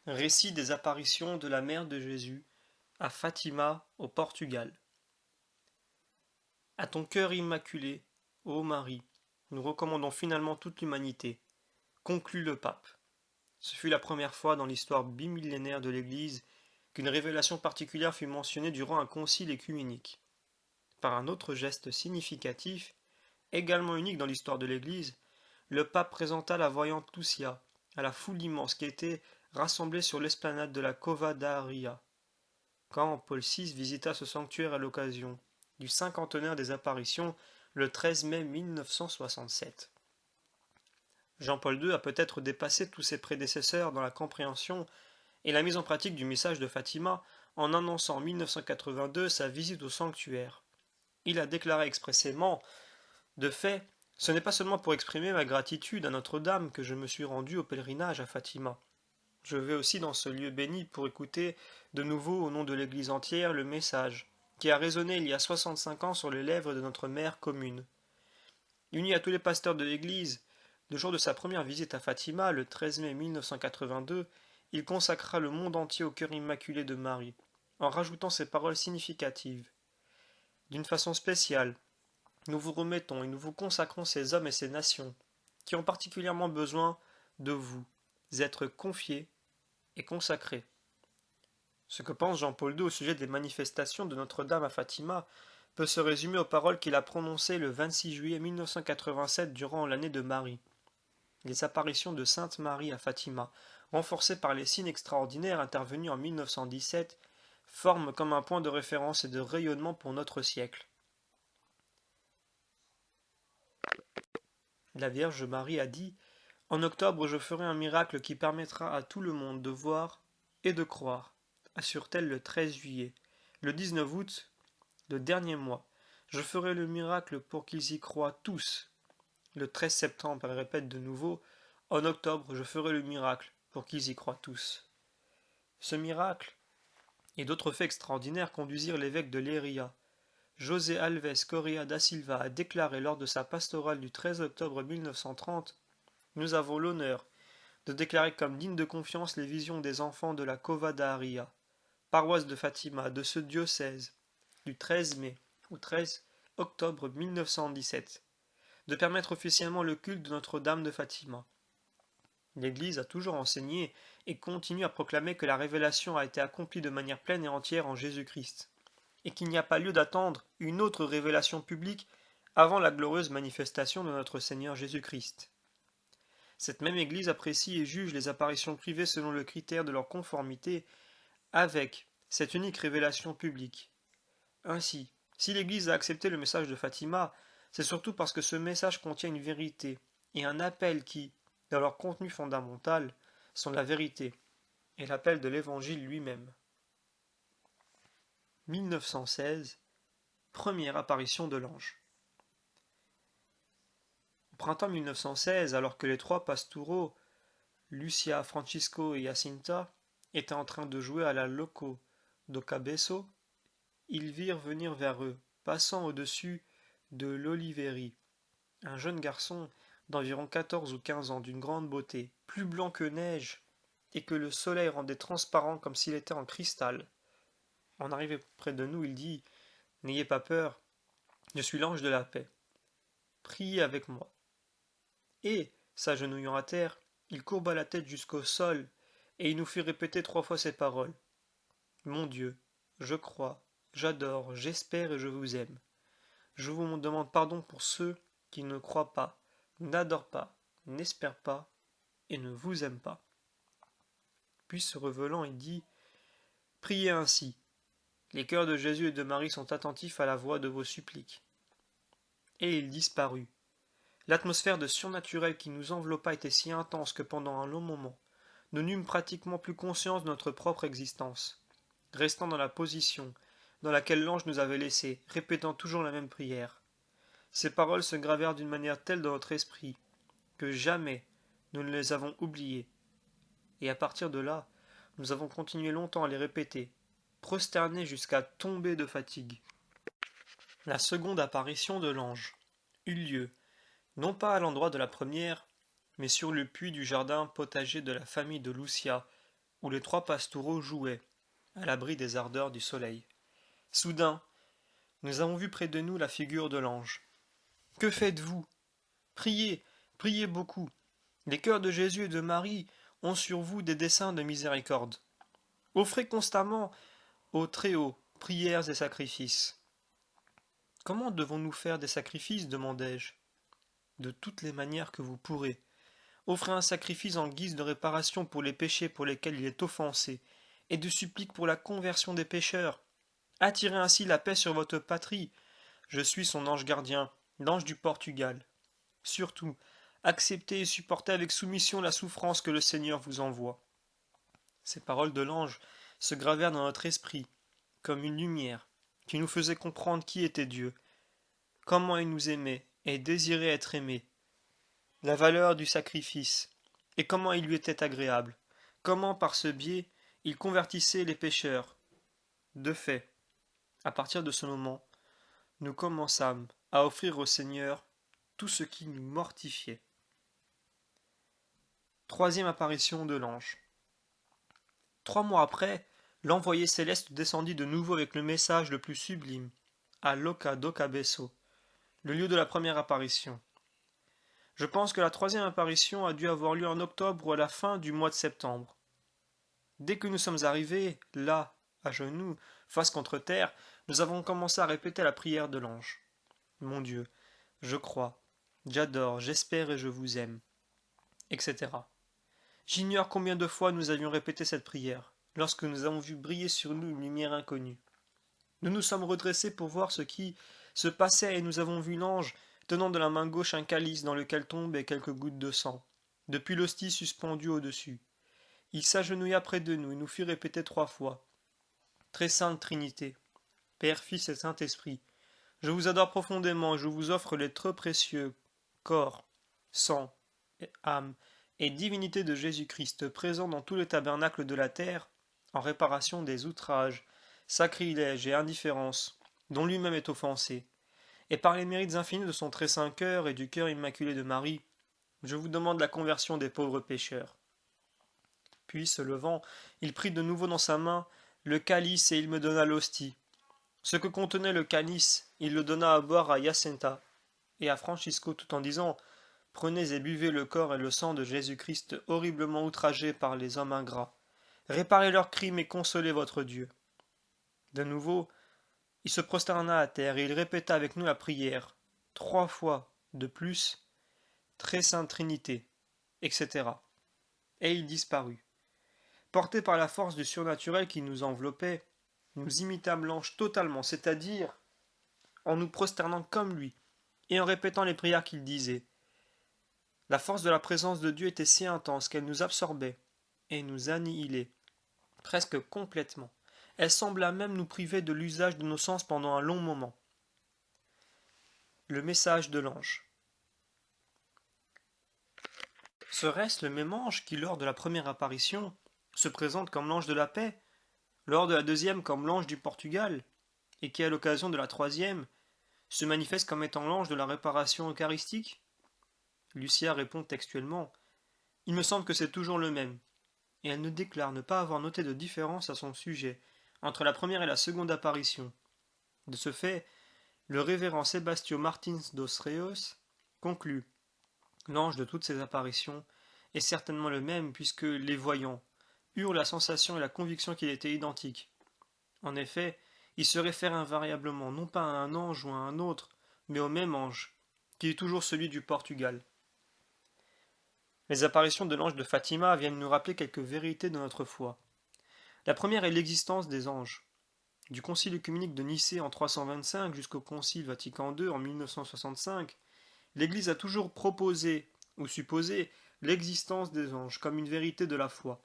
Récit des apparitions de la mère de Jésus à Fatima au Portugal. À ton cœur immaculé, ô Marie, nous recommandons finalement toute l'humanité, conclut le pape. Ce fut la première fois dans l'histoire bimillénaire de l'Église qu'une révélation particulière fut mentionnée durant un concile œcuménique. Par un autre geste significatif, également unique dans l'histoire de l'Église, le pape présenta la voyante Lucia à la foule immense qui était rassemblée sur l'esplanade de la Cova da Ria, quand Paul VI visita ce sanctuaire à l'occasion du cinquantenaire des apparitions le 13 mai 1967. Jean-Paul II a peut-être dépassé tous ses prédécesseurs dans la compréhension et la mise en pratique du message de Fatima en annonçant en 1982 sa visite au sanctuaire. Il a déclaré expressément: de fait, ce n'est pas seulement pour exprimer ma gratitude à Notre-Dame que je me suis rendu au pèlerinage à Fatima. Je vais aussi dans ce lieu béni pour écouter de nouveau au nom de l'Église entière le message qui a résonné il y a 65 ans sur les lèvres de notre mère commune. Uni à tous les pasteurs de l'Église, le jour de sa première visite à Fatima, le 13 mai 1982, il consacra le monde entier au cœur immaculé de Marie, en rajoutant ces paroles significatives. D'une façon spéciale, nous vous remettons et nous vous consacrons ces hommes et ces nations, qui ont particulièrement besoin de vous, êtres confiés et consacrés. Ce que pense Jean-Paul II au sujet des manifestations de Notre-Dame à Fatima peut se résumer aux paroles qu'il a prononcées le 26 juillet 1987 durant l'année de Marie. Les apparitions de Sainte Marie à Fatima, renforcées par les signes extraordinaires intervenus en 1917, forment comme un point de référence et de rayonnement pour notre siècle. La Vierge Marie a dit: en octobre, je ferai un miracle qui permettra à tout le monde de voir et de croire, assure-t-elle le 13 juillet. Le 19 août, le dernier mois, je ferai le miracle pour qu'ils y croient tous. Le 13 septembre, elle répète de nouveau: en octobre, je ferai le miracle pour qu'ils y croient tous. Ce miracle et d'autres faits extraordinaires conduisirent l'évêque de Leiria, José Alves Correa da Silva, a déclaré lors de sa pastorale du 13 octobre 1930: nous avons l'honneur de déclarer comme dignes de confiance les visions des enfants de la Cova da Ria, paroisse de Fatima, de ce diocèse, du 13 mai au 13 octobre 1917, de permettre officiellement le culte de Notre-Dame de Fatima. L'Église a toujours enseigné et continue à proclamer que la révélation a été accomplie de manière pleine et entière en Jésus-Christ, et qu'il n'y a pas lieu d'attendre une autre révélation publique avant la glorieuse manifestation de notre Seigneur Jésus-Christ. Cette même Église apprécie et juge les apparitions privées selon le critère de leur conformité avec cette unique révélation publique. Ainsi, si l'Église a accepté le message de Fatima, c'est surtout parce que ce message contient une vérité et un appel qui, dans leur contenu fondamental, sont la vérité et l'appel de l'Évangile lui-même. 1916, première apparition de l'ange. Au printemps 1916, alors que les trois pastoureaux, Lucia, Francisco et Jacinta, étaient en train de jouer à la loco do cabeço, ils virent venir vers eux, passant au-dessus de l'Oliveri, un jeune garçon d'environ 14 ou 15 ans, d'une grande beauté, plus blanc que neige, et que le soleil rendait transparent comme s'il était en cristal. En arrivé près de nous, il dit: n'ayez pas peur, je suis l'ange de la paix. Priez avec moi. Et, s'agenouillant à terre, il courba la tête jusqu'au sol, et il nous fit répéter 3 fois ces paroles: mon Dieu, je crois, j'adore, j'espère et je vous aime. Je vous demande pardon pour ceux qui ne croient pas, n'adorent pas, n'espèrent pas et ne vous aiment pas. Puis se revelant, il dit: priez ainsi. Les cœurs de Jésus et de Marie sont attentifs à la voix de vos suppliques. Et il disparut. L'atmosphère de surnaturel qui nous enveloppa était si intense que pendant un long moment, nous n'eûmes pratiquement plus conscience de notre propre existence, restant dans la position dans laquelle l'ange nous avait laissés, répétant toujours la même prière. Ces paroles se gravèrent d'une manière telle dans notre esprit que jamais nous ne les avons oubliées. Et à partir de là, nous avons continué longtemps à les répéter, prosternés jusqu'à tomber de fatigue. La seconde apparition de l'ange eut lieu, non pas à l'endroit de la première, mais sur le puits du jardin potager de la famille de Lucia, où les trois pastoureaux jouaient, à l'abri des ardeurs du soleil. Soudain, nous avons vu près de nous la figure de l'ange. Que faites-vous? Priez, priez beaucoup. Les cœurs de Jésus et de Marie ont sur vous des desseins de miséricorde. Offrez constamment au Très-Haut prières et sacrifices. Comment devons-nous faire des sacrifices? Demandai-je. De toutes les manières que vous pourrez. Offrez un sacrifice en guise de réparation pour les péchés pour lesquels il est offensé, et de supplique pour la conversion des pécheurs. Attirez ainsi la paix sur votre patrie. Je suis son ange gardien, l'ange du Portugal. Surtout, acceptez et supportez avec soumission la souffrance que le Seigneur vous envoie. Ces paroles de l'ange se gravèrent dans notre esprit, comme une lumière, qui nous faisait comprendre qui était Dieu, comment il nous aimait et désirait être aimé, la valeur du sacrifice, et comment il lui était agréable, comment par ce biais il convertissait les pécheurs. De fait, à partir de ce moment, nous commençâmes à offrir au Seigneur tout ce qui nous mortifiait. Troisième apparition de l'ange. 3 mois après, l'envoyé céleste descendit de nouveau avec le message le plus sublime, à Loca do Cabeço, le lieu de la première apparition. Je pense que la troisième apparition a dû avoir lieu en octobre ou à la fin du mois de septembre. Dès que nous sommes arrivés, là, à genoux, face contre terre, nous avons commencé à répéter la prière de l'ange. Mon Dieu, je crois, j'adore, j'espère et je vous aime, etc. J'ignore combien de fois nous avions répété cette prière, lorsque nous avons vu briller sur nous une lumière inconnue. Nous nous sommes redressés pour voir ce qui se passait et nous avons vu l'ange tenant de la main gauche un calice dans lequel tombaient quelques gouttes de sang, depuis l'hostie suspendue au-dessus. Il s'agenouilla près de nous et nous fit répéter 3 fois. Très sainte Trinité, Père, Fils et Saint-Esprit, je vous adore profondément et je vous offre les trop précieux corps, sang, âme et divinité de Jésus-Christ présent dans tous les tabernacles de la terre, en réparation des outrages, sacrilèges et indifférences dont lui-même est offensé, et par les mérites infinis de son très saint cœur et du cœur immaculé de Marie, je vous demande la conversion des pauvres pécheurs. Puis, se levant, il prit de nouveau dans sa main le calice et il me donna l'hostie. Ce que contenait le calice, il le donna à boire à Jacinta et à Francisco tout en disant « Prenez et buvez le corps et le sang de Jésus-Christ horriblement outragé par les hommes ingrats. Réparez leurs crimes et consolez votre Dieu. » De nouveau, il se prosterna à terre et il répéta avec nous la prière, 3 fois de plus, Très Sainte Trinité, etc. Et il disparut. Portés par la force du surnaturel qui nous enveloppait, nous imitâmes l'ange totalement, c'est-à-dire en nous prosternant comme lui et en répétant les prières qu'il disait. La force de la présence de Dieu était si intense qu'elle nous absorbait et nous annihilait, presque complètement. Elle sembla même nous priver de l'usage de nos sens pendant un long moment. Le message de l'ange. Serait-ce le même ange qui, lors de la première apparition, se présente comme l'ange de la paix, lors de la deuxième comme l'ange du Portugal, et qui, à l'occasion de la troisième, se manifeste comme étant l'ange de la réparation eucharistique? Lucia répond textuellement « Il me semble que c'est toujours le même », et elle ne déclare ne pas avoir noté de différence à son sujet entre la première et la seconde apparition. De ce fait, le révérend Sébastio Martins dos Reus conclut « L'ange de toutes ces apparitions est certainement le même puisque les voyants eurent la sensation et la conviction qu'il était identique. En effet, il se réfère invariablement non pas à un ange ou à un autre, mais au même ange, qui est toujours celui du Portugal. » Les apparitions de l'ange de Fatima viennent nous rappeler quelques vérités de notre foi. La première est l'existence des anges. Du Concile œcuménique de Nicée en 325 jusqu'au Concile Vatican II en 1965, l'Église a toujours proposé ou supposé l'existence des anges comme une vérité de la foi.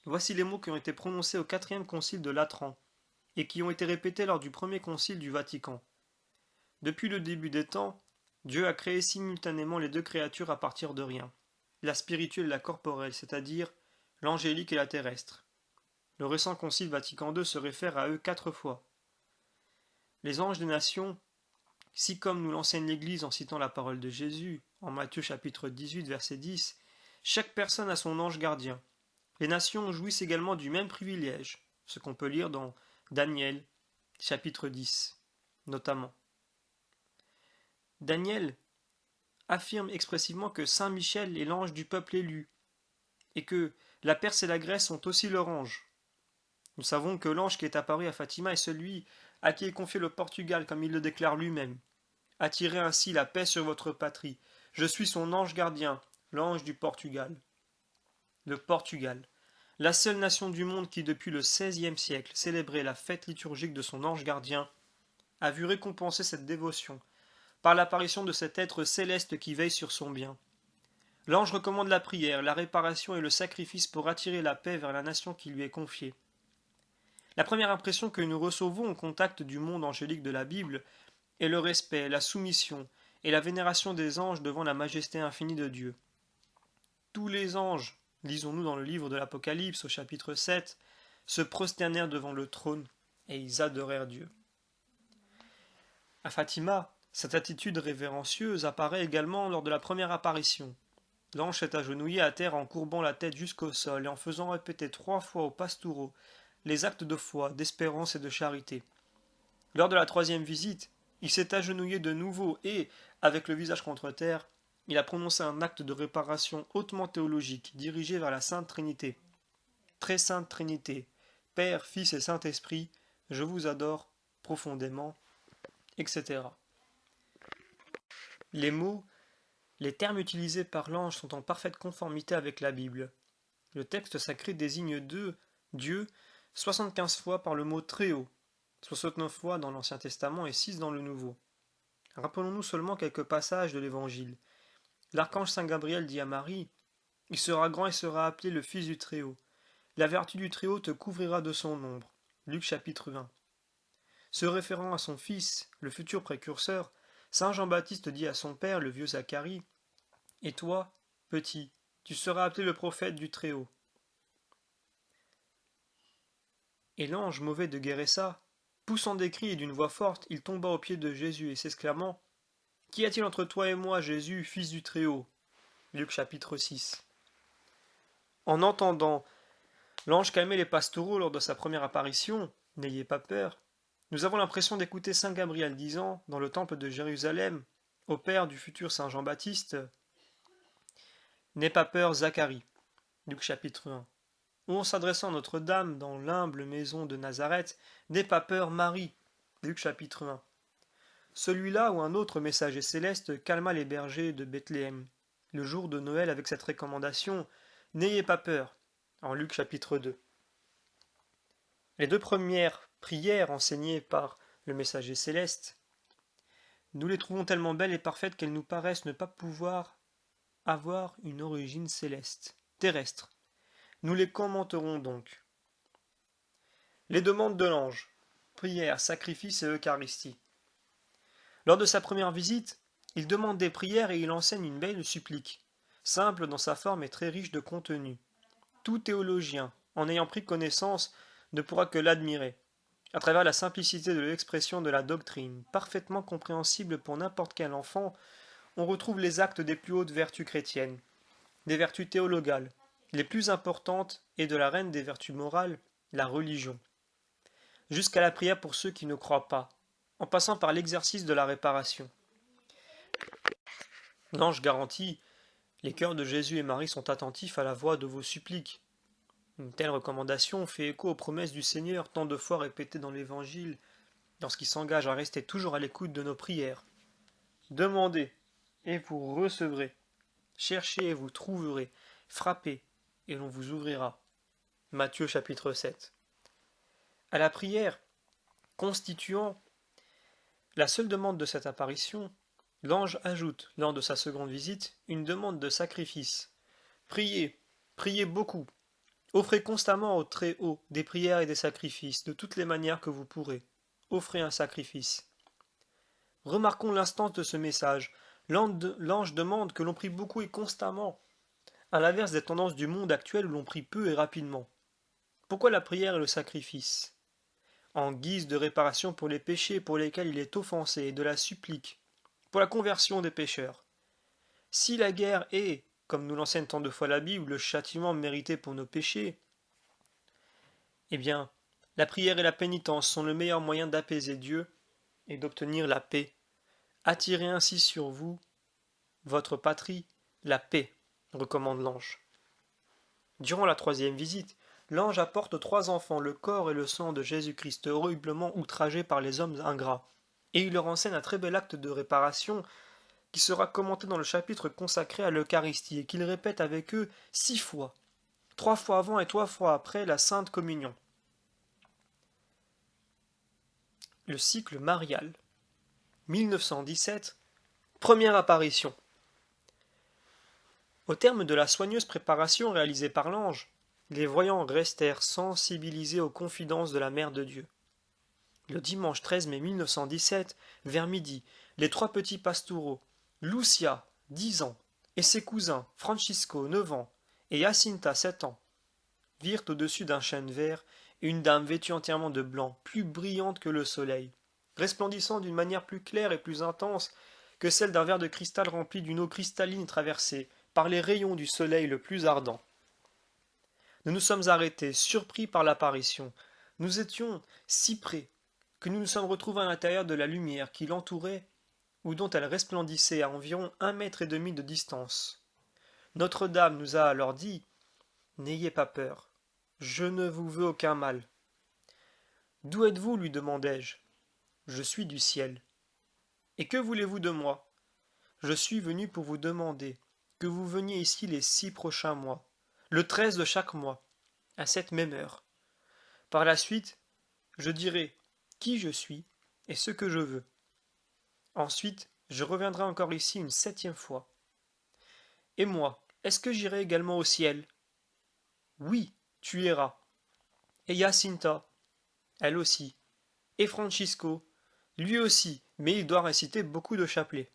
Voici les mots qui ont été prononcés au 4e Concile de Latran et qui ont été répétés lors du premier Concile du Vatican. Depuis le début des temps, Dieu a créé simultanément les deux créatures à partir de rien, la spirituelle et la corporelle, c'est-à-dire l'angélique et la terrestre. Le récent Concile Vatican II se réfère à eux 4 fois. Les anges des nations, si comme nous l'enseigne l'Église en citant la parole de Jésus, en Matthieu chapitre 18 verset 10, chaque personne a son ange gardien, Les nations jouissent également du même privilège, ce qu'on peut lire dans Daniel, chapitre 10, notamment. Daniel affirme expressivement que Saint Michel est l'ange du peuple élu, et que la Perse et la Grèce sont aussi leur ange. Nous savons que l'ange qui est apparu à Fatima est celui à qui est confié le Portugal, comme il le déclare lui-même. Attirez ainsi la paix sur votre patrie. Je suis son ange gardien, l'ange du Portugal. Le Portugal, la seule nation du monde qui, depuis le XVIe siècle, célébrait la fête liturgique de son ange gardien, a vu récompenser cette dévotion par l'apparition de cet être céleste qui veille sur son bien. L'ange recommande la prière, la réparation et le sacrifice pour attirer la paix vers la nation qui lui est confiée. La première impression que nous recevons au contact du monde angélique de la Bible est le respect, la soumission et la vénération des anges devant la majesté infinie de Dieu. Tous les anges, lisons-nous dans le livre de l'Apocalypse au chapitre 7, se prosternèrent devant le trône et ils adorèrent Dieu. À Fatima, cette attitude révérencieuse apparaît également lors de la première apparition. L'ange s'est agenouillé à terre en courbant la tête jusqu'au sol et en faisant répéter 3 fois aux pastoureaux les actes de foi, d'espérance et de charité. Lors de la 3e visite, il s'est agenouillé de nouveau et, avec le visage contre terre, il a prononcé un acte de réparation hautement théologique dirigé vers la Sainte Trinité. Très Sainte Trinité, Père, Fils et Saint-Esprit, je vous adore profondément, etc. Les mots, les termes utilisés par l'ange sont en parfaite conformité avec la Bible. Le texte sacré désigne Dieu, 75 fois par le mot très haut, 69 fois dans l'Ancien Testament et 6 dans le Nouveau. Rappelons-nous seulement quelques passages de l'Évangile. L'archange Saint Gabriel dit à Marie, « Il sera grand et sera appelé le Fils du Très-Haut. La vertu du Très-Haut te couvrira de son ombre. » Luc chapitre 20. Se référant à son fils, le futur précurseur, Saint Jean-Baptiste dit à son père, le vieux Zacharie, « Et toi, petit, tu seras appelé le prophète du Très-Haut. » Et l'ange mauvais de Guéressa, poussant des cris et d'une voix forte, il tomba aux pieds de Jésus et s'exclamant, « Qu'y a-t-il entre toi et moi, Jésus, fils du Très-Haut » Luc chapitre 6. En entendant l'ange calmer les pastoureaux lors de sa première apparition, « N'ayez pas peur », nous avons l'impression d'écouter Saint Gabriel disant, dans le temple de Jérusalem, au père du futur Saint Jean-Baptiste, « N'aie pas peur, Zacharie » Luc chapitre 1. Ou en s'adressant à Notre-Dame dans l'humble maison de Nazareth, « N'aie pas peur, Marie » Luc chapitre 1. Celui-là ou un autre messager céleste calma les bergers de Bethléem, le jour de Noël avec cette recommandation, « N'ayez pas peur » en Luc chapitre 2. Les 2 premières prières enseignées par le messager céleste, nous les trouvons tellement belles et parfaites qu'elles nous paraissent ne pas pouvoir avoir une origine céleste, terrestre. Nous les commenterons donc. Les demandes de l'ange, prière, sacrifice et Eucharistie. Lors de sa première visite, il demande des prières et il enseigne une belle supplique, simple dans sa forme et très riche de contenu. Tout théologien, en ayant pris connaissance, ne pourra que l'admirer, à travers la simplicité de l'expression de la doctrine, parfaitement compréhensible pour n'importe quel enfant, on retrouve les actes des plus hautes vertus chrétiennes, des vertus théologales, les plus importantes et de la reine des vertus morales, la religion, jusqu'à la prière pour ceux qui ne croient pas, en passant par l'exercice de la réparation. L'ange garantit, les cœurs de Jésus et Marie sont attentifs à la voix de vos suppliques. Une telle recommandation fait écho aux promesses du Seigneur tant de fois répétées dans l'Évangile, lorsqu'il s'engage à rester toujours à l'écoute de nos prières. Demandez, et vous recevrez. Cherchez et vous trouverez. Frappez, et l'on vous ouvrira. Matthieu chapitre 7. À la prière, constituant la seule demande de cette apparition, l'ange ajoute, lors de sa seconde visite, une demande de sacrifice. Priez, priez beaucoup. Offrez constamment au Très-Haut des prières et des sacrifices, de toutes les manières que vous pourrez. Offrez un sacrifice. Remarquons l'instance de ce message. L'ange demande que l'on prie beaucoup et constamment, à l'inverse des tendances du monde actuel où l'on prie peu et rapidement. Pourquoi la prière et le sacrifice? En guise de réparation pour les péchés pour lesquels il est offensé, et de la supplique, pour la conversion des pécheurs. Si la guerre est, comme nous l'enseigne tant de fois la Bible, le châtiment mérité pour nos péchés. Eh bien, la prière et la pénitence sont le meilleur moyen d'apaiser Dieu et d'obtenir la paix. Attirez ainsi sur vous, votre patrie, la paix, recommande l'ange. Durant la troisième visite, l'ange apporte aux trois enfants le corps et le sang de Jésus-Christ horriblement outragé par les hommes ingrats, et il leur enseigne un très bel acte de réparation qui sera commenté dans le chapitre consacré à l'Eucharistie et qu'il répète avec eux 6 fois, 3 fois avant et 3 fois après la Sainte Communion. Le cycle marial. 1917. Première apparition. Au terme de la soigneuse préparation réalisée par l'ange, les voyants restèrent sensibilisés aux confidences de la Mère de Dieu. Le dimanche 13 mai 1917, vers midi, les trois petits pastoureaux, Lucia, 10 ans, et ses cousins, Francisco, 9 ans, et Jacinta, 7 ans, virent au-dessus d'un chêne vert une dame vêtue entièrement de blanc, plus brillante que le soleil, resplendissant d'une manière plus claire et plus intense que celle d'un verre de cristal rempli d'une eau cristalline traversée par les rayons du soleil le plus ardent. Nous nous sommes arrêtés, surpris par l'apparition. Nous étions si près que nous nous sommes retrouvés à l'intérieur de la lumière qui l'entourait ou dont elle resplendissait à environ 1,5 mètre de distance. Notre-Dame nous a alors dit « N'ayez pas peur, je ne vous veux aucun mal. »« D'où êtes-vous » lui demandai-je. « Je suis du ciel. »« Et que voulez-vous de moi ?»« Je suis venu pour vous demander que vous veniez ici les 6 prochains mois, le 13 de chaque mois, à cette même heure. Par la suite, je dirai qui je suis et ce que je veux. Ensuite, je reviendrai encore ici une 7e fois. Et moi, est-ce que j'irai également au ciel? Oui, tu iras. Et Jacinta, elle aussi. Et Francisco, lui aussi, mais il doit réciter beaucoup de chapelets.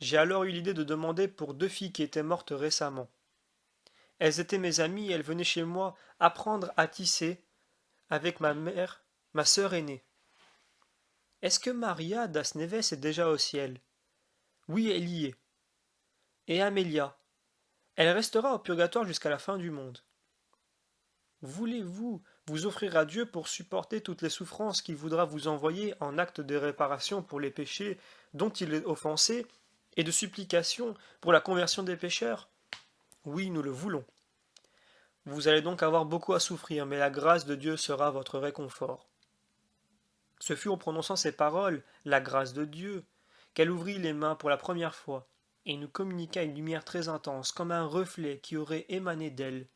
J'ai alors eu l'idée de demander pour 2 filles qui étaient mortes récemment. Elles étaient mes amies et elles venaient chez moi apprendre à tisser avec ma mère, ma sœur aînée. Est-ce que Maria das Neves est déjà au ciel? Oui, elle y est. Et Amélia? Elle restera au purgatoire jusqu'à la fin du monde. Voulez-vous vous offrir à Dieu pour supporter toutes les souffrances qu'il voudra vous envoyer en acte de réparation pour les péchés dont il est offensé et de supplication pour la conversion des pécheurs? Oui, nous le voulons. Vous allez donc avoir beaucoup à souffrir, mais la grâce de Dieu sera votre réconfort. Ce fut en prononçant ces paroles, la grâce de Dieu, qu'elle ouvrit les mains pour la première fois, et nous communiqua une lumière très intense, comme un reflet qui aurait émané d'elle,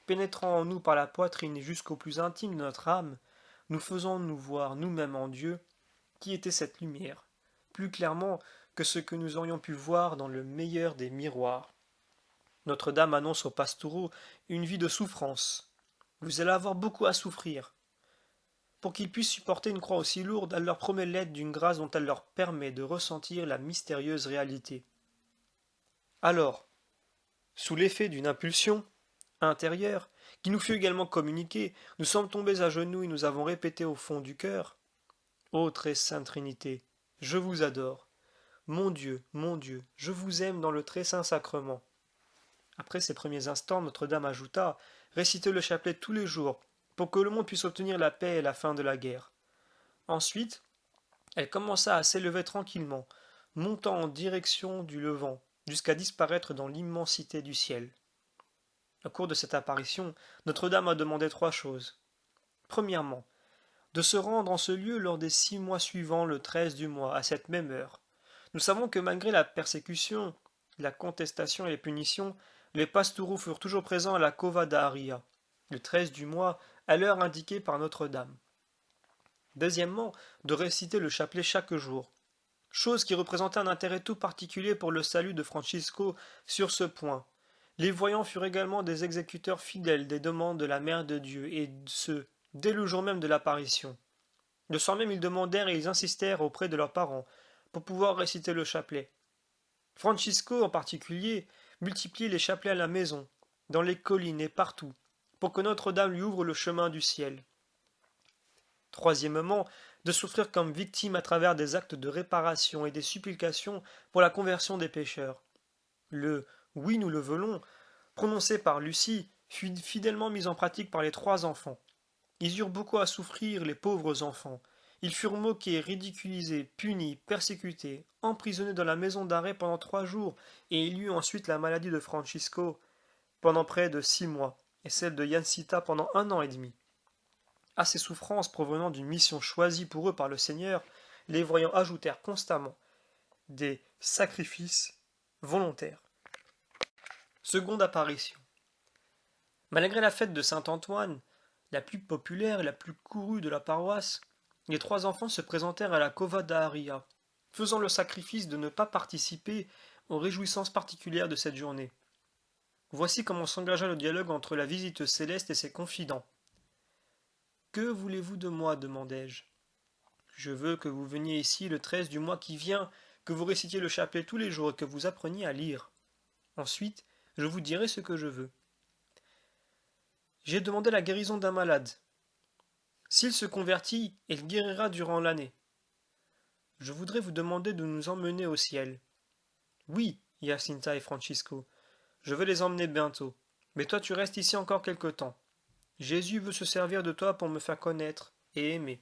pénétrant en nous par la poitrine jusqu'au plus intime de notre âme, nous faisant nous voir nous-mêmes en Dieu, qui était cette lumière, plus clairement que ce que nous aurions pu voir dans le meilleur des miroirs. Notre-Dame annonce aux pastoureaux une vie de souffrance. Vous allez avoir beaucoup à souffrir. Pour qu'ils puissent supporter une croix aussi lourde, elle leur promet l'aide d'une grâce dont elle leur permet de ressentir la mystérieuse réalité. Alors, sous l'effet d'une impulsion intérieure, qui nous fut également communiquée, nous sommes tombés à genoux et nous avons répété au fond du cœur « Ô très sainte Trinité, je vous adore. Mon Dieu, je vous aime dans le très saint sacrement. » Après ces premiers instants, Notre-Dame ajouta « Récitez le chapelet tous les jours, pour que le monde puisse obtenir la paix et la fin de la guerre. » Ensuite, elle commença à s'élever tranquillement, montant en direction du levant, jusqu'à disparaître dans l'immensité du ciel. Au cours de cette apparition, Notre-Dame a demandé 3 choses. Premièrement, de se rendre en ce lieu lors des 6 mois suivants le 13 du mois, à cette même heure. Nous savons que malgré la persécution, la contestation et les punitions, les pastoureaux furent toujours présents à la Cova da Aria, le 13 du mois, à l'heure indiquée par Notre-Dame. Deuxièmement, de réciter le chapelet chaque jour, chose qui représentait un intérêt tout particulier pour le salut de Francisco sur ce point. Les voyants furent également des exécuteurs fidèles des demandes de la Mère de Dieu, et ce, dès le jour même de l'apparition. Le soir même, ils demandèrent et ils insistèrent auprès de leurs parents pour pouvoir réciter le chapelet. Francisco, en particulier, multipliait les chapelets à la maison, dans les collines et partout, pour que Notre-Dame lui ouvre le chemin du ciel. Troisièmement, de souffrir comme victime à travers des actes de réparation et des supplications pour la conversion des pécheurs. Le Oui, nous le voulons, prononcé par Lucie, fut fidèlement mis en pratique par les trois enfants. Ils eurent beaucoup à souffrir, les pauvres enfants. Ils furent moqués, ridiculisés, punis, persécutés, emprisonnés dans la maison d'arrêt pendant 3 jours, et il y eut ensuite la maladie de Francisco pendant près de 6 mois, et celle de Yancita pendant 1 an et demi. À ces souffrances provenant d'une mission choisie pour eux par le Seigneur, les voyants ajoutèrent constamment des sacrifices volontaires. Seconde apparition. Malgré la fête de Saint-Antoine, la plus populaire et la plus courue de la paroisse, les trois enfants se présentèrent à la Cova d'Aria, faisant le sacrifice de ne pas participer aux réjouissances particulières de cette journée. Voici comment s'engagea le dialogue entre la visiteuse céleste et ses confidents. Que voulez-vous de moi demandai-je. Je veux que vous veniez ici le 13 du mois qui vient, que vous récitiez le chapelet tous les jours et que vous appreniez à lire. Ensuite, je vous dirai ce que je veux. J'ai demandé la guérison d'un malade. S'il se convertit, il guérira durant l'année. Je voudrais vous demander de nous emmener au ciel. Oui, Jacinta et Francisco, je vais les emmener bientôt. Mais toi tu restes ici encore quelque temps. Jésus veut se servir de toi pour me faire connaître et aimer.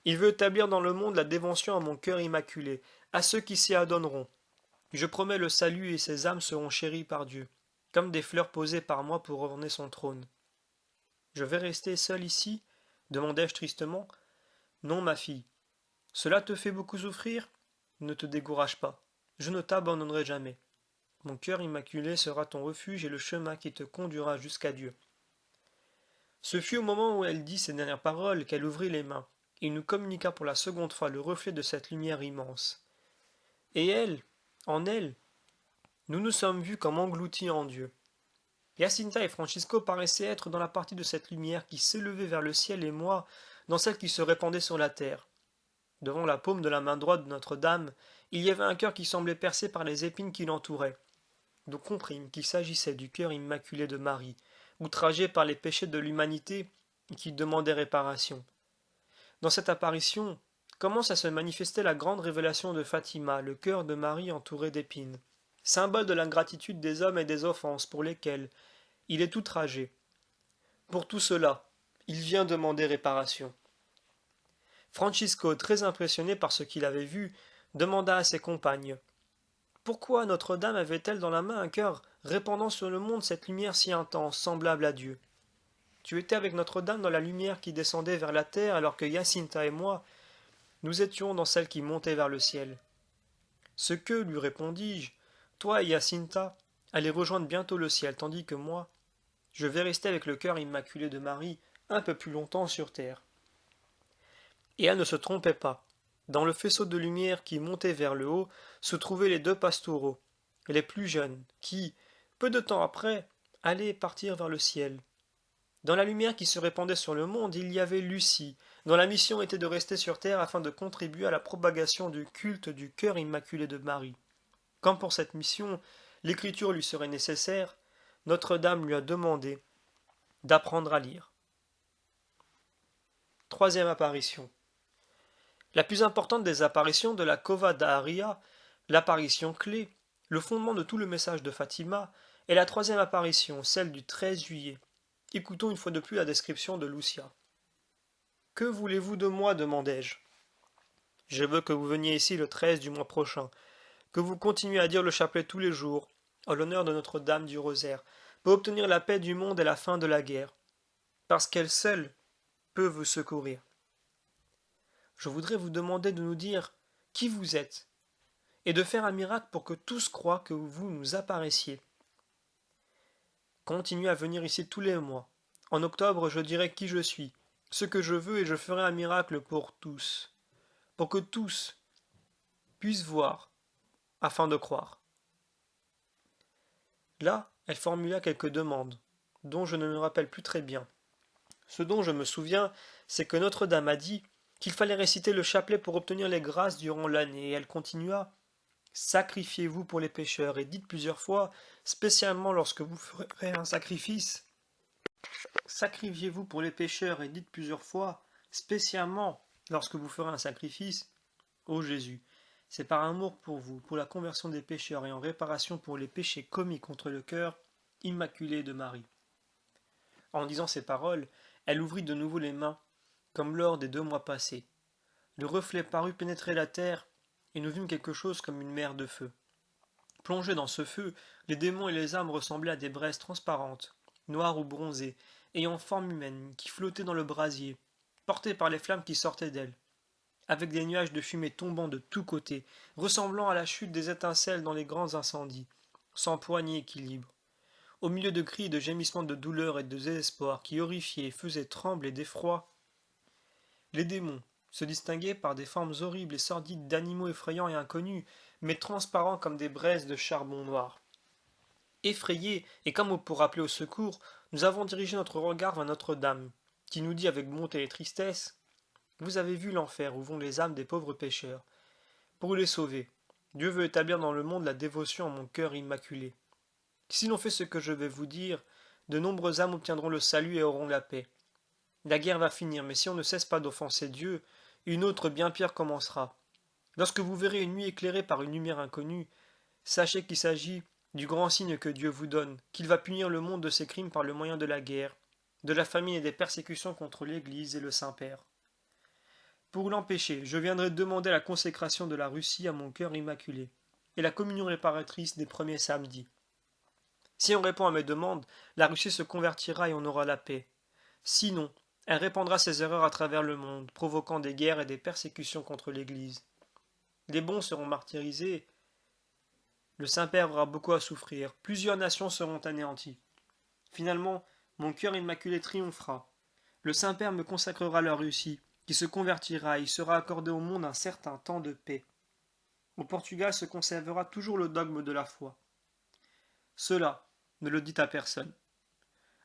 Il veut établir dans le monde la dévotion à mon cœur immaculé, à ceux qui s'y adonneront. Je promets le salut et ces âmes seront chéries par Dieu, comme des fleurs posées par moi pour orner son trône. Je vais rester seul ici demandai-je tristement. Non, ma fille. Cela te fait beaucoup souffrir? Ne te décourage pas. Je ne t'abandonnerai jamais. Mon cœur immaculé sera ton refuge et le chemin qui te conduira jusqu'à Dieu. Ce fut au moment où elle dit ces dernières paroles qu'elle ouvrit les mains et nous communiqua pour la seconde fois le reflet de cette lumière immense. Et elle, en elle, nous nous sommes vus comme engloutis en Dieu. Jacinta et Francisco paraissaient être dans la partie de cette lumière qui s'élevait vers le ciel et moi dans celle qui se répandait sur la terre. Devant la paume de la main droite de Notre-Dame, il y avait un cœur qui semblait percé par les épines qui l'entouraient. Nous comprîmes qu'il s'agissait du cœur immaculé de Marie, outragé par les péchés de l'humanité et qui demandait réparation. Dans cette apparition commence à se manifester la grande révélation de Fatima, le cœur de Marie entouré d'épines, symbole de l'ingratitude des hommes et des offenses pour lesquelles il est outragé. Pour tout cela, il vient demander réparation. Francisco, très impressionné par ce qu'il avait vu, demanda à ses compagnes. Pourquoi Notre-Dame avait-elle dans la main un cœur répandant sur le monde cette lumière si intense, semblable à Dieu? Tu étais avec Notre-Dame dans la lumière qui descendait vers la terre, alors que Jacinta et moi, nous étions dans celle qui montait vers le ciel. Ce que, lui répondis-je, toi et Jacinta allez rejoindre bientôt le ciel, tandis que moi, je vais rester avec le cœur immaculé de Marie un peu plus longtemps sur terre. Et elle ne se trompait pas. Dans le faisceau de lumière qui montait vers le haut se trouvaient les deux pastoraux, les plus jeunes, qui, peu de temps après, allaient partir vers le ciel. Dans la lumière qui se répandait sur le monde, il y avait Lucie, dont la mission était de rester sur terre afin de contribuer à la propagation du culte du cœur immaculé de Marie. Comme pour cette mission, l'écriture lui serait nécessaire, Notre-Dame lui a demandé d'apprendre à lire. Troisième apparition. La plus importante des apparitions de la Cova d'Aria, l'apparition clé, le fondement de tout le message de Fatima, est la troisième apparition, celle du 13 juillet. Écoutons une fois de plus la description de Lucia. Que voulez-vous de moi demandai-je. Je veux que vous veniez ici le 13 du mois prochain, que vous continuiez à dire le chapelet tous les jours, en l'honneur de Notre-Dame du Rosaire, pour obtenir la paix du monde et la fin de la guerre, parce qu'elle seule peut vous secourir. Je voudrais vous demander de nous dire qui vous êtes, et de faire un miracle pour que tous croient que vous nous apparaissiez. Continuez à venir ici tous les mois. En octobre, je dirai qui je suis, ce que je veux, et je ferai un miracle pour tous, pour que tous puissent voir, afin de croire. Là, elle formula quelques demandes, dont je ne me rappelle plus très bien. Ce dont je me souviens, c'est que Notre-Dame a dit qu'il fallait réciter le chapelet pour obtenir les grâces durant l'année, et elle continua. Sacrifiez-vous pour les pécheurs, et dites plusieurs fois, spécialement lorsque vous ferez un sacrifice. Sacrifiez-vous pour les pécheurs, et dites plusieurs fois, spécialement lorsque vous ferez un sacrifice. Ô Jésus, C'est par amour pour vous, pour la conversion des pécheurs et en réparation pour les péchés commis contre le cœur immaculé de Marie. En disant ces paroles, elle ouvrit de nouveau les mains, comme lors des 2 mois passés. Le reflet parut pénétrer la terre, et nous vîmes quelque chose comme une mer de feu. Plongés dans ce feu, les démons et les âmes ressemblaient à des braises transparentes, noires ou bronzées, ayant forme humaine, qui flottaient dans le brasier, portées par les flammes qui sortaient d'elles, avec des nuages de fumée tombant de tous côtés, ressemblant à la chute des étincelles dans les grands incendies, sans poids ni équilibre. Au milieu de cris et de gémissements de douleur et de désespoir qui horrifiaient et faisaient trembler d'effroi, les démons se distinguaient par des formes horribles et sordides d'animaux effrayants et inconnus, mais transparents comme des braises de charbon noir. Effrayés, et comme pour appeler au secours, nous avons dirigé notre regard vers Notre-Dame, qui nous dit avec bonté et tristesse: Vous avez vu l'enfer où vont les âmes des pauvres pécheurs. Pour les sauver, Dieu veut établir dans le monde la dévotion en mon cœur immaculé. Si l'on fait ce que je vais vous dire, de nombreuses âmes obtiendront le salut et auront la paix. La guerre va finir, mais si on ne cesse pas d'offenser Dieu, une autre bien pire commencera. Lorsque vous verrez une nuit éclairée par une lumière inconnue, sachez qu'il s'agit du grand signe que Dieu vous donne, qu'il va punir le monde de ses crimes par le moyen de la guerre, de la famine et des persécutions contre l'Église et le Saint-Père. Pour l'empêcher, je viendrai demander la consécration de la Russie à mon cœur immaculé, et la communion réparatrice des premiers samedis. Si on répond à mes demandes, la Russie se convertira et on aura la paix. Sinon, elle répandra ses erreurs à travers le monde, provoquant des guerres et des persécutions contre l'Église. Les bons seront martyrisés, le Saint-Père aura beaucoup à souffrir, plusieurs nations seront anéanties. Finalement, mon cœur immaculé triomphera. Le Saint-Père me consacrera la Russie, qui se convertira et il sera accordé au monde un certain temps de paix. Au Portugal se conservera toujours le dogme de la foi. Cela, ne le dites à personne.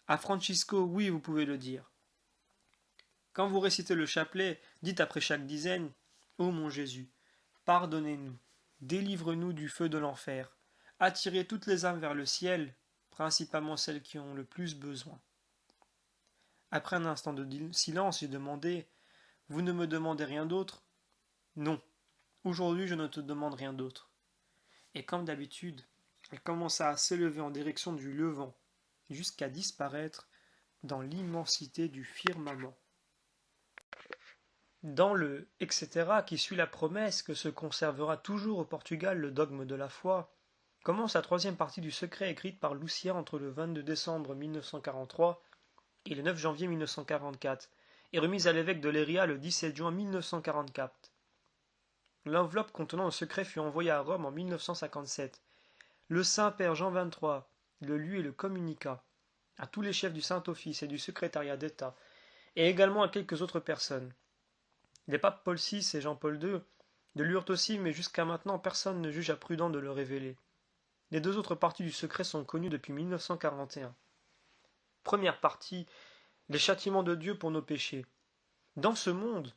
À Francisco, oui, vous pouvez le dire. Quand vous récitez le chapelet, dites après chaque dizaine: Ô mon Jésus, pardonnez-nous, délivre-nous du feu de l'enfer, attirez toutes les âmes vers le ciel, principalement celles qui ont le plus besoin. Après un instant de silence, j'ai demandé: Vous ne me demandez rien d'autre? Non, aujourd'hui je ne te demande rien d'autre. Et comme d'habitude, elle commença à s'élever en direction du levant, jusqu'à disparaître dans l'immensité du firmament. Dans le etc. qui suit la promesse que se conservera toujours au Portugal le dogme de la foi, commence la 3e partie du secret écrite par Lucia entre le 22 décembre 1943 et le 9 janvier 1944, et remise à l'évêque de Leiria le 17 juin 1944. L'enveloppe contenant le secret fut envoyée à Rome en 1957. Le Saint-Père Jean XXIII le lut et le communiqua à tous les chefs du Saint-Office et du secrétariat d'État, et également à quelques autres personnes. Les papes Paul VI et Jean-Paul II le lurent aussi, mais jusqu'à maintenant personne ne jugea prudent de le révéler. Les 2 autres parties du secret sont connues depuis 1941. Première partie, les châtiments de Dieu pour nos péchés. Dans ce monde,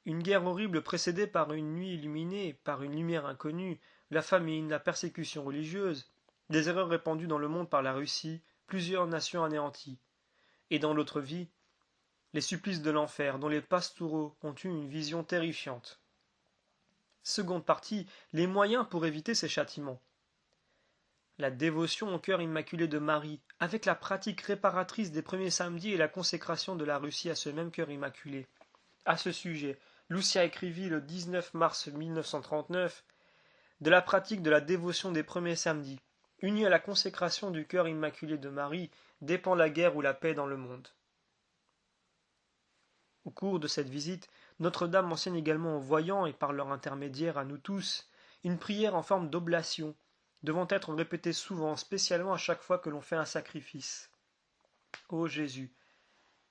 une guerre horrible précédée par une nuit illuminée, par une lumière inconnue, la famine, la persécution religieuse, des erreurs répandues dans le monde par la Russie, plusieurs nations anéanties. Et dans l'autre vie, les supplices de l'enfer, dont les pastoureaux ont eu une vision terrifiante. Seconde partie, les moyens pour éviter ces châtiments. La dévotion au cœur immaculé de Marie, avec la pratique réparatrice des premiers samedis et la consécration de la Russie à ce même cœur immaculé. À ce sujet, Lucia écrivit le 19 mars 1939 de la pratique de la dévotion des premiers samedis, unie à la consécration du cœur immaculé de Marie, dépend la guerre ou la paix dans le monde. Au cours de cette visite, Notre-Dame enseigne également aux voyants et par leur intermédiaire à nous tous une prière en forme d'oblation, devant être répétée souvent, spécialement à chaque fois que l'on fait un sacrifice. Ô Jésus,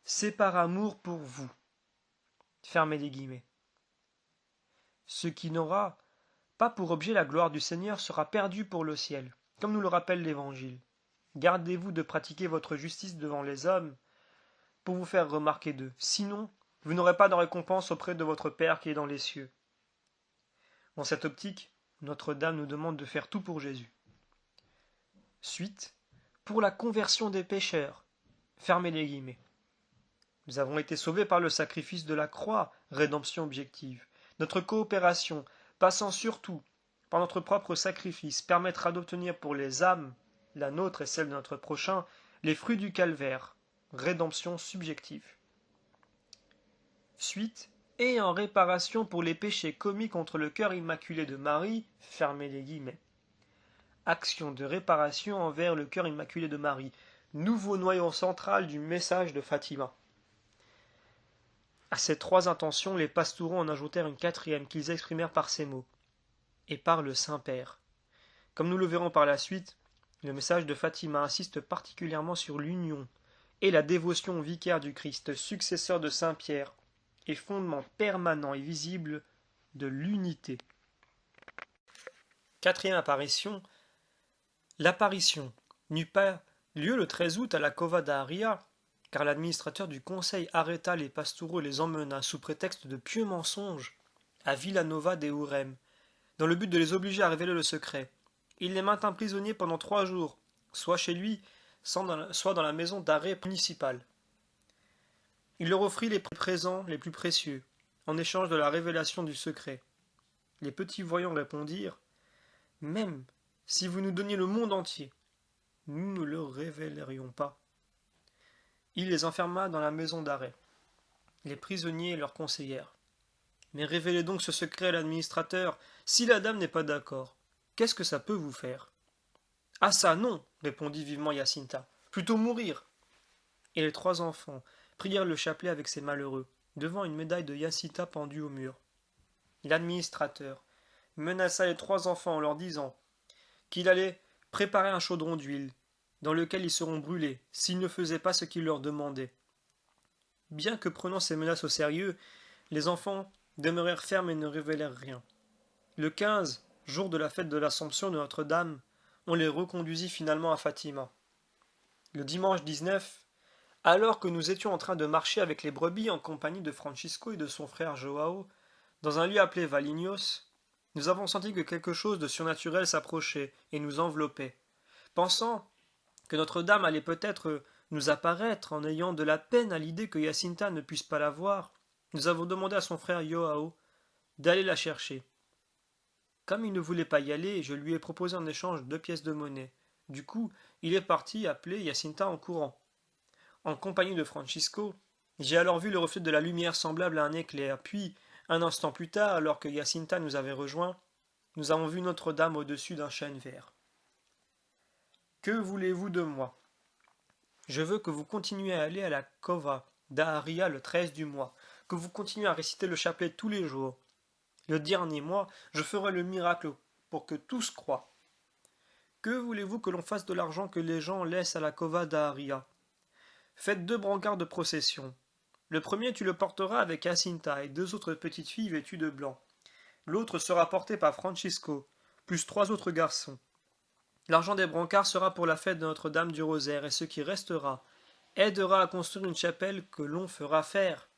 c'est par amour pour vous. Fermez les guillemets. Ce qui n'aura pas pour objet la gloire du Seigneur sera perdu pour le ciel, comme nous le rappelle l'Évangile. Gardez-vous de pratiquer votre justice devant les hommes pour vous faire remarquer d'eux. Sinon, vous n'aurez pas de récompense auprès de votre Père qui est dans les cieux. Dans cette optique, Notre-Dame nous demande de faire tout pour Jésus. Suite, pour la conversion des pécheurs. Fermez les guillemets. Nous avons été sauvés par le sacrifice de la croix, rédemption objective. Notre coopération passant surtout par notre propre sacrifice, permettra d'obtenir pour les âmes, la nôtre et celle de notre prochain, les fruits du calvaire, rédemption subjective. Suite, et en réparation pour les péchés commis contre le cœur immaculé de Marie, fermez les guillemets. Action de réparation envers le cœur immaculé de Marie, nouveau noyau central du message de Fatima. À ces trois intentions, les pastoureaux en ajoutèrent une quatrième qu'ils exprimèrent par ces mots, et par le Saint-Père. Comme nous le verrons par la suite, le message de Fatima insiste particulièrement sur l'union et la dévotion au vicaire du Christ, successeur de Saint-Pierre, et fondement permanent et visible de l'unité. Quatrième apparition. L'apparition n'eut pas lieu le 13 août à la Cova d'Aria, car l'administrateur du conseil arrêta les pastoureaux et les emmena, sous prétexte de pieux mensonges, à Villanova de Urem, dans le but de les obliger à révéler le secret. Il les maintint prisonniers pendant 3 jours, soit chez lui, soit dans la maison d'arrêt municipale. Il leur offrit les présents les plus précieux, en échange de la révélation du secret. Les petits voyants répondirent « Même si vous nous donniez le monde entier, nous ne le révélerions pas. » Il les enferma dans la maison d'arrêt. Les prisonniers leur conseillèrent « Mais révélez donc ce secret à l'administrateur, si la dame n'est pas d'accord. Qu'est-ce que ça peut vous faire ?»« Ah ça, non !» répondit vivement Jacinta. « Plutôt mourir !» Et les 3 enfants prièrent le chapelet avec ces malheureux, devant une médaille de Jacinta pendue au mur. L'administrateur menaça les 3 enfants en leur disant qu'il allait préparer un chaudron d'huile, dans lequel ils seront brûlés, s'ils ne faisaient pas ce qu'il leur demandait. Bien que prenant ces menaces au sérieux, les enfants demeurèrent fermes et ne révélèrent rien. Le 15, jour de la fête de l'Assomption de Notre-Dame, on les reconduisit finalement à Fatima. Le dimanche 19, alors que nous étions en train de marcher avec les brebis en compagnie de Francisco et de son frère Joao, dans un lieu appelé Valinhos, nous avons senti que quelque chose de surnaturel s'approchait et nous enveloppait. Pensant que Notre-Dame allait peut-être nous apparaître en ayant de la peine à l'idée que Jacinta ne puisse pas la voir, nous avons demandé à son frère Joao d'aller la chercher. Comme il ne voulait pas y aller, je lui ai proposé en échange 2 pièces de monnaie. Du coup, il est parti appeler Jacinta en courant. En compagnie de Francisco, j'ai alors vu le reflet de la lumière semblable à un éclair, puis, un instant plus tard, alors que Jacinta nous avait rejoints, nous avons vu Notre-Dame au-dessus d'un chêne vert. Que voulez-vous de moi? Je veux que vous continuiez à aller à la Cova d'Aria le 13 du mois, que vous continuiez à réciter le chapelet tous les jours. Le dernier mois, je ferai le miracle pour que tous croient. Que voulez-vous que l'on fasse de l'argent que les gens laissent à la Cova d'Aria? Faites 2 brancards de procession. Le premier, tu le porteras avec Jacinta et 2 autres petites filles vêtues de blanc. L'autre sera porté par Francisco, plus 3 autres garçons. L'argent des brancards sera pour la fête de Notre-Dame du Rosaire, et ce qui restera aidera à construire une chapelle que l'on fera faire.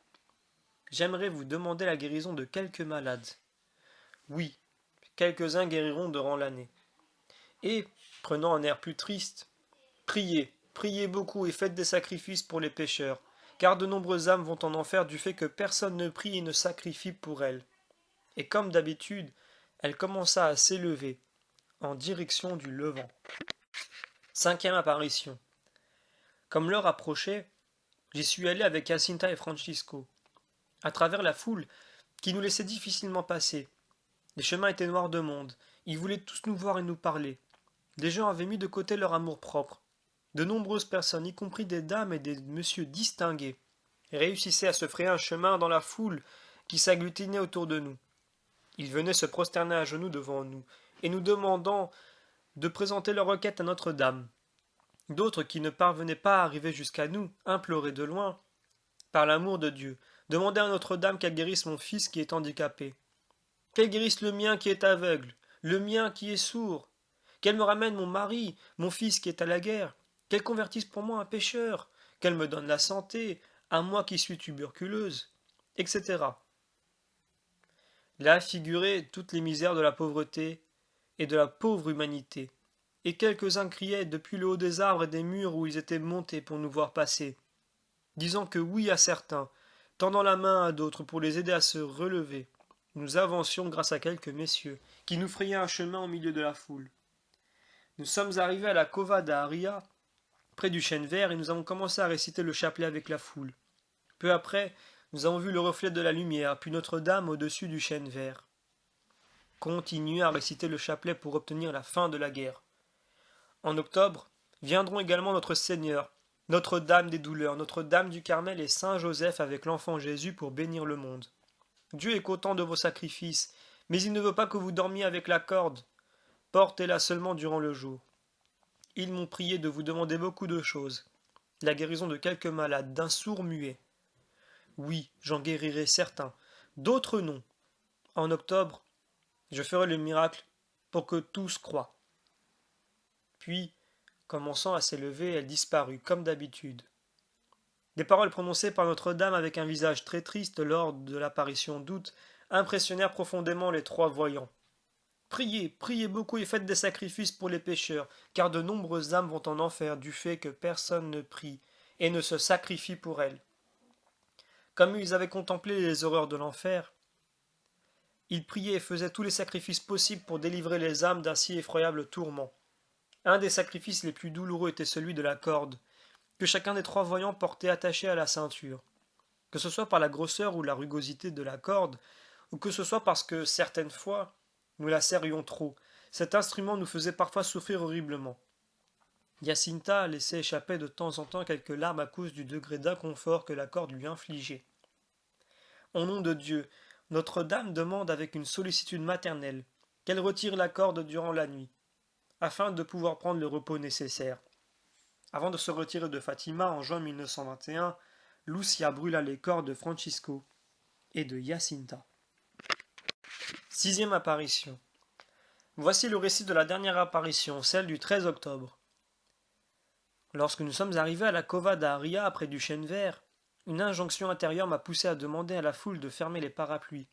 J'aimerais vous demander la guérison de quelques malades. Oui, quelques-uns guériront durant l'année. Et, prenant un air plus triste, priez, priez beaucoup et faites des sacrifices pour les pécheurs, car de nombreuses âmes vont en enfer du fait que personne ne prie et ne sacrifie pour elles. Et comme d'habitude, elle commença à s'élever, en direction du levant. 5e apparition. Comme l'heure approchait, j'y suis allé avec Jacinta et Francisco. À travers la foule, qui nous laissait difficilement passer. Les chemins étaient noirs de monde. Ils voulaient tous nous voir et nous parler. Des gens avaient mis de côté leur amour-propre. De nombreuses personnes, y compris des dames et des messieurs distingués, réussissaient à se frayer un chemin dans la foule qui s'agglutinait autour de nous. Ils venaient se prosterner à genoux devant nous, et nous demandant de présenter leur requête à Notre-Dame. D'autres, qui ne parvenaient pas à arriver jusqu'à nous, imploraient de loin, par l'amour de Dieu, demandaient à Notre-Dame qu'elle guérisse mon fils qui est handicapé, qu'elle guérisse le mien qui est aveugle, le mien qui est sourd, qu'elle me ramène mon mari, mon fils qui est à la guerre, qu'elle convertisse pour moi un pécheur, qu'elle me donne la santé, à moi qui suis tuberculeuse, etc. Là figuraient toutes les misères de la pauvreté et de la pauvre humanité, et quelques-uns criaient depuis le haut des arbres et des murs où ils étaient montés pour nous voir passer, disant que oui à certains, tendant la main à d'autres pour les aider à se relever, nous avancions grâce à quelques messieurs, qui nous frayaient un chemin au milieu de la foule. Nous sommes arrivés à la Cova d'Aria, près du chêne vert, et nous avons commencé à réciter le chapelet avec la foule. Peu après, nous avons vu le reflet de la lumière, puis Notre-Dame au-dessus du chêne vert. Continuez à réciter le chapelet pour obtenir la fin de la guerre. En octobre, viendront également notre Seigneur, Notre-Dame des douleurs, Notre-Dame du Carmel et Saint Joseph avec l'enfant Jésus pour bénir le monde. Dieu est content de vos sacrifices, mais il ne veut pas que vous dormiez avec la corde. Portez-la seulement durant le jour. Ils m'ont prié de vous demander beaucoup de choses. La guérison de quelques malades, d'un sourd muet. Oui, j'en guérirai certains, d'autres non. En octobre, je ferai le miracle pour que tous croient. Puis, commençant à s'élever, elle disparut, comme d'habitude. Des paroles prononcées par Notre-Dame avec un visage très triste lors de l'apparition d'août impressionnèrent profondément les trois voyants. Priez, priez beaucoup et faites des sacrifices pour les pécheurs, car de nombreuses âmes vont en enfer du fait que personne ne prie et ne se sacrifie pour elles. Comme ils avaient contemplé les horreurs de l'enfer, ils priaient et faisaient tous les sacrifices possibles pour délivrer les âmes d'un si effroyable tourment. Un des sacrifices les plus douloureux était celui de la corde, que chacun des trois voyants portait attachée à la ceinture. Que ce soit par la grosseur ou la rugosité de la corde, ou que ce soit parce que, certaines fois, nous la serrions trop, cet instrument nous faisait parfois souffrir horriblement. Jacinta laissait échapper de temps en temps quelques larmes à cause du degré d'inconfort que la corde lui infligeait. Au nom de Dieu, Notre-Dame demande avec une sollicitude maternelle qu'elle retire la corde durant la nuit, afin de pouvoir prendre le repos nécessaire. Avant de se retirer de Fatima en juin 1921, Lucia brûla les corps de Francisco et de Jacinta. Sixième apparition. Voici le récit de la dernière apparition, celle du 13 octobre. Lorsque nous sommes arrivés à la Cova d'Aria, près du chêne vert, une injonction intérieure m'a poussé à demander à la foule de fermer les parapluies,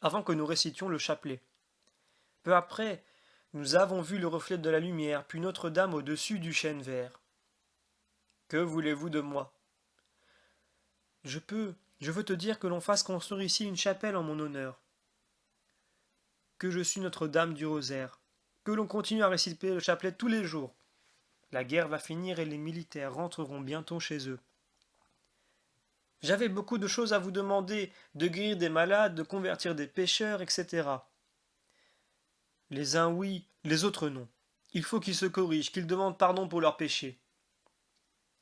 avant que nous récitions le chapelet. Peu après, nous avons vu le reflet de la lumière, puis Notre-Dame au-dessus du chêne vert. Que voulez-vous de moi? Je veux te dire que l'on fasse construire ici une chapelle en mon honneur. Que je suis Notre-Dame du Rosaire. Que l'on continue à réciter le chapelet tous les jours. La guerre va finir et les militaires rentreront bientôt chez eux. J'avais beaucoup de choses à vous demander, de guérir des malades, de convertir des pécheurs, etc. Les uns oui, les autres non. Il faut qu'ils se corrigent, qu'ils demandent pardon pour leurs péchés.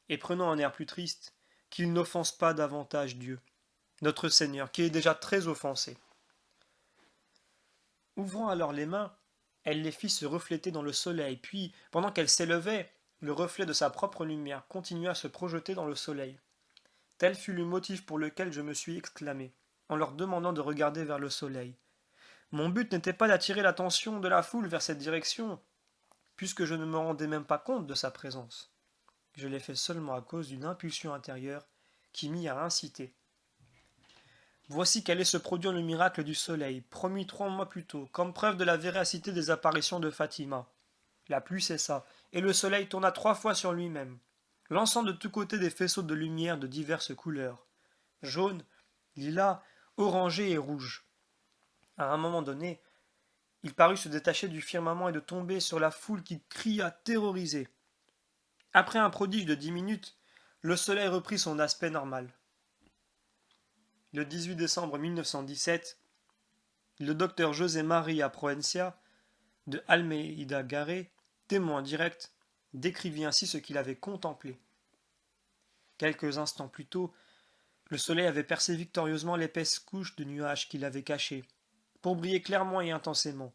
Et prenant un air plus triste, qu'ils n'offensent pas davantage Dieu, notre Seigneur, qui est déjà très offensé. Ouvrant alors les mains, elle les fit se refléter dans le soleil, puis, pendant qu'elle s'élevait, le reflet de sa propre lumière continua à se projeter dans le soleil. Tel fut le motif pour lequel je me suis exclamé, en leur demandant de regarder vers le soleil. Mon but n'était pas d'attirer l'attention de la foule vers cette direction, puisque je ne me rendais même pas compte de sa présence. Je l'ai fait seulement à cause d'une impulsion intérieure qui m'y a incité. Voici qu'allait se produire le miracle du soleil, promis 3 mois plus tôt, comme preuve de la véracité des apparitions de Fatima. La pluie cessa, et le soleil tourna 3 fois sur lui-même, lançant de tous côtés des faisceaux de lumière de diverses couleurs, jaune, lilas, orangé et rouge. À un moment donné, il parut se détacher du firmament et de tomber sur la foule qui cria terrorisée. Après un prodige de 10 minutes, le soleil reprit son aspect normal. Le 18 décembre 1917, le docteur José María Proencia de Almeida Garré, témoin direct, décrivit ainsi ce qu'il avait contemplé. Quelques instants plus tôt, le soleil avait percé victorieusement l'épaisse couche de nuages qu'il avait cachée, pour briller clairement et intensément.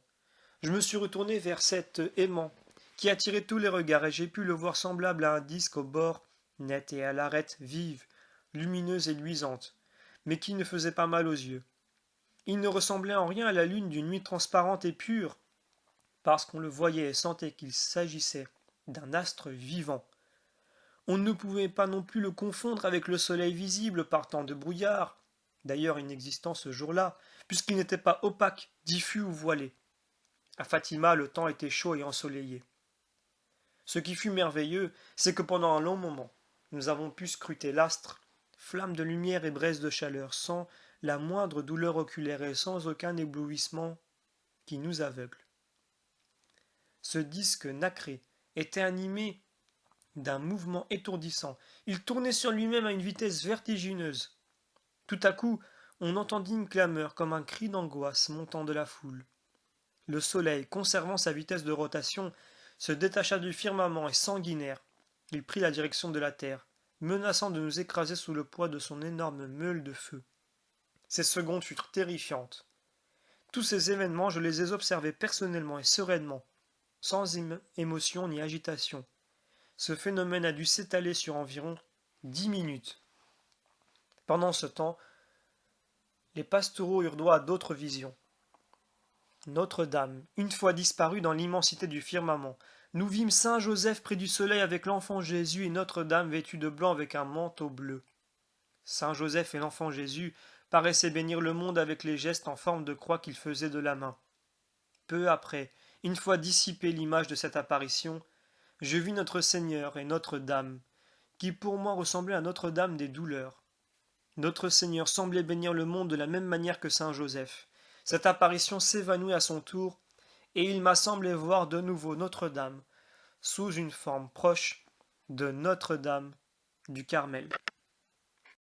Je me suis retourné vers cet aimant qui attirait tous les regards et j'ai pu le voir semblable à un disque au bord net et à l'arête vive, lumineuse et luisante, mais qui ne faisait pas mal aux yeux. Il ne ressemblait en rien à la lune d'une nuit transparente et pure, parce qu'on le voyait et sentait qu'il s'agissait d'un astre vivant. On ne pouvait pas non plus le confondre avec le soleil visible par temps de brouillard, d'ailleurs inexistant ce jour-là, puisqu'il n'était pas opaque, diffus ou voilé. À Fatima, le temps était chaud et ensoleillé. Ce qui fut merveilleux, c'est que pendant un long moment, nous avons pu scruter l'astre flamme de lumière et braise de chaleur, sans la moindre douleur oculaire et sans aucun éblouissement qui nous aveugle. Ce disque nacré était animé d'un mouvement étourdissant. Il tournait sur lui-même à une vitesse vertigineuse. Tout à coup, on entendit une clameur comme un cri d'angoisse montant de la foule. Le soleil, conservant sa vitesse de rotation, se détacha du firmament et sanguinaire. Il prit la direction de la terre, menaçant de nous écraser sous le poids de son énorme meule de feu. Ces secondes furent terrifiantes. Tous ces événements, je les ai observés personnellement et sereinement, sans émotion ni agitation. Ce phénomène a dû s'étaler sur environ 10 minutes. Pendant ce temps, les pastoraux eurent droit à d'autres visions. Notre-Dame, une fois disparue dans l'immensité du firmament, nous vîmes saint Joseph près du soleil avec l'enfant Jésus et Notre-Dame vêtue de blanc avec un manteau bleu. Saint Joseph et l'enfant Jésus paraissaient bénir le monde avec les gestes en forme de croix qu'ils faisaient de la main. Peu après, une fois dissipée l'image de cette apparition, je vis notre Seigneur et Notre-Dame, qui pour moi ressemblait à Notre-Dame des douleurs. Notre Seigneur semblait bénir le monde de la même manière que saint Joseph. Cette apparition s'évanouit à son tour, et il m'a semblé voir de nouveau Notre-Dame, sous une forme proche de Notre-Dame du Carmel.